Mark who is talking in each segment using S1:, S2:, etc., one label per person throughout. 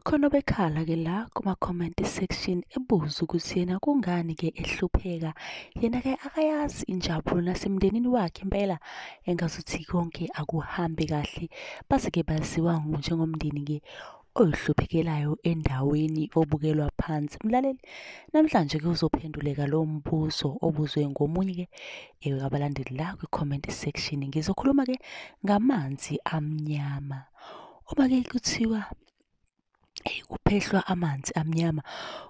S1: Khona bekhala-ke la kuma-comment section ebuza ukuthi yena kungani-ke ehlupheka. Yena-ke akayazi injabulo nasemndenini wakhe impela engazuthi konke akuhambi kahle. Base-ke baziwa njengomndeni-ke oyihluphekelayo endaweni obukelwa phansi. Mlaleli, namhlanje-ke uzophenduleka lo mbuzo obuzwe ngomunye-ke wabalandeli la kwi-comment section. Ngizokhuluma-ke ngamanzi amnyama. Uma-ke kuthiwa kuphehlwa amanzi amnyama,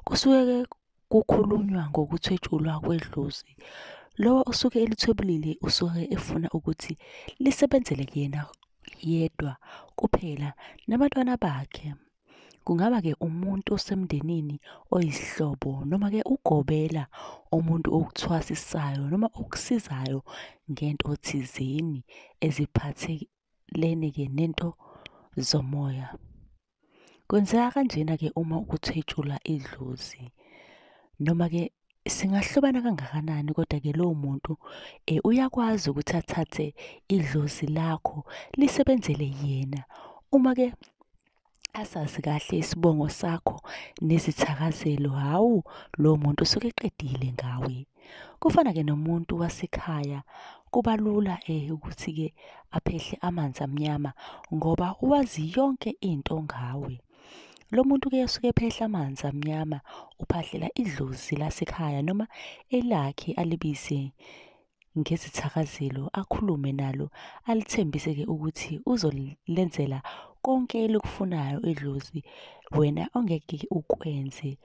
S1: kusuke kukhulunywa ngokuthwetshulwa kwedlozi. Lo osuke elithwebulile usuke efuna ukuthi lisebenzele yena yedwa kuphela nabantwana bakhe. Kungaba-ke umuntu osemndenini oyisihlobo noma-ke ugobela umuntu okuthwasisayo noma okusizayo ngento thizeni eziphathelene-ke nento zomoya. Kwenzeka kanjena-ke uma kuthwetshula idlozi. Noma-ke singahlobana kangakanani kodwa-ke lowo muntu uyakwazi ukuthi athathe idlozi lakho lisebenzele yena. Uma-ke asazi kahle isibongo sakho nezithakazelo, hawu, lowo muntu usuke eqedile ngawe. Kufana-ke nomuntu wasekhaya, kuba lula ukuthi-ke aphehle amanzi amnyama ngoba uwazi yonke into ngawe. Lo muntu-ke osuke ephehla amanzi amnyama uphahlela idlozi lasekhaya noma elakhe alibise ngezithakazelo, akhulume nalo, alithembise-ke ukuthi uzolenzela konke elikufunayo idlozi, wena ongeke ukwenze,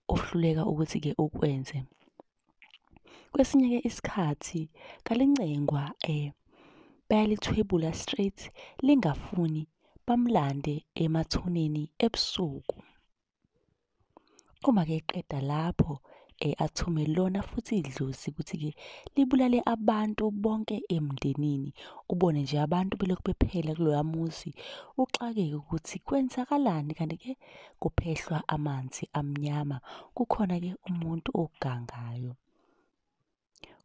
S1: ohluleka ukuthi-ke ukwenze. Kwesinye-ke isikhathi kalincengwa bayalithwebula straight, lingafuni bamlande emathuneni ebusuku. Uma-ke eqeda lapho athume lona futhi idlozi ukuthi-ke libulale abantu bonke emndenini. Ubone nje abantu belokhu bephela kuloya muzi, uxakeke ukuthi kwenzakalani, kanti-ke kuphehlwa amanzi amnyama. Kukhona-ke umuntu ogangayo.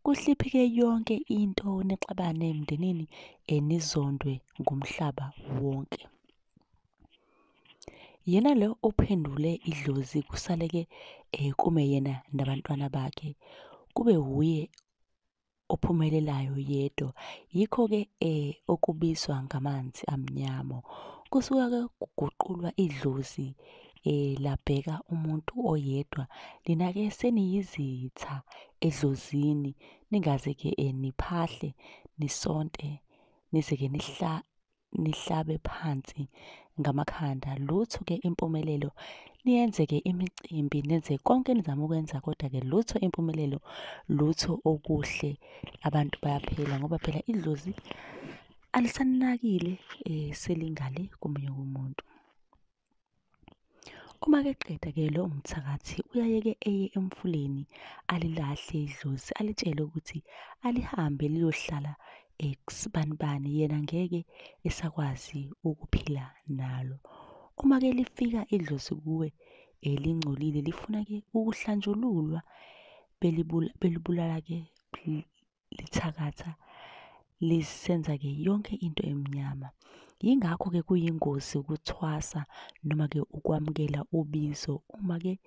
S1: Kuhliphi-ke yonke into nixabane emndenini nizondwe ngumhlaba wonke. Yena lo ophendule idlozi kusale-ke kume yena nabantwana bakhe, kube wuye ophumelelayo yedwa. Yikho-ke okubizwa ngamanzi amnyama. Kusuke-ke kuguqulwa idlozi labheka umuntu oyedwa. Lina-ke seniyizitha edlozini, ningaze-ke niphahle, nisonte, nize-ke nihlabe phansi ngamakhanda. Lutho-ke impumelelo, niyenze-ke imicimbi, nenze konke enizama ukwenza, kodwa-ke lutho impumelelo, lutho okuhle. Abantu bayaphela ngoba phela idlozi alisaninakile selingale komunye umuntu. Uma-ke qeda-ke lowo mthakathi uyaye-ke eye emfuleni alilahle idlozi, alitshele ukuthi alihambe liyohlala kusibanibani, yena ngeke esakwazi ukuphila nalo. Uma-ke lifika idlozi kuwe lingcolile, lifuna-ke ukuhlanjululwa, belibulala-ke lithakatha, lisenza-ke yonke into emnyama. Yingakho-ke kuyingozi ukuthwasa noma-ke ukwamukela ubizo uma-ke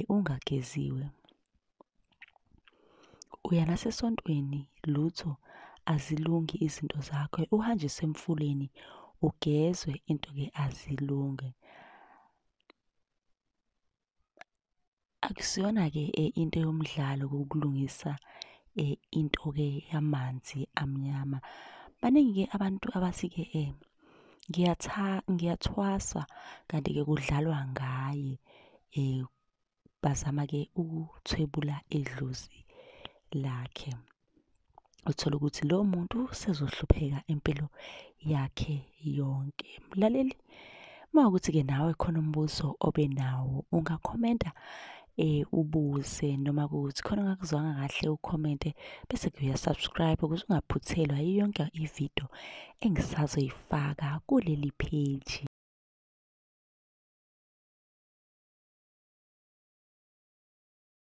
S1: ungageziwe. Uya nasesontweni, lutho azilungi izinto zakho, uhanjiswe emfuleni ugezwe, into-ke azilunge. Akusiyona-ke into yomdlalo ukulungisa into-ke yamanzi amnyama. Baningi-ke abantu abathi-ke ngiyathwasa, kanti-ke kudlalwa ngaye. Bazama-ke ukuthwebula idlozi lakhe. Uthole ukuthi lowo muntu sezohlupheka impilo yakhe yonke. Mlaleli, mawukuthi-ke nawe khona umbuzo obenawo, ungakhomenta ubuze, noma kuthi khona ongakuzwanga kahle ukhomente, bese-ke uyasubscribe ukuze ungaphuthelwa yonke ividiyo engisazoyifaka kuleli page.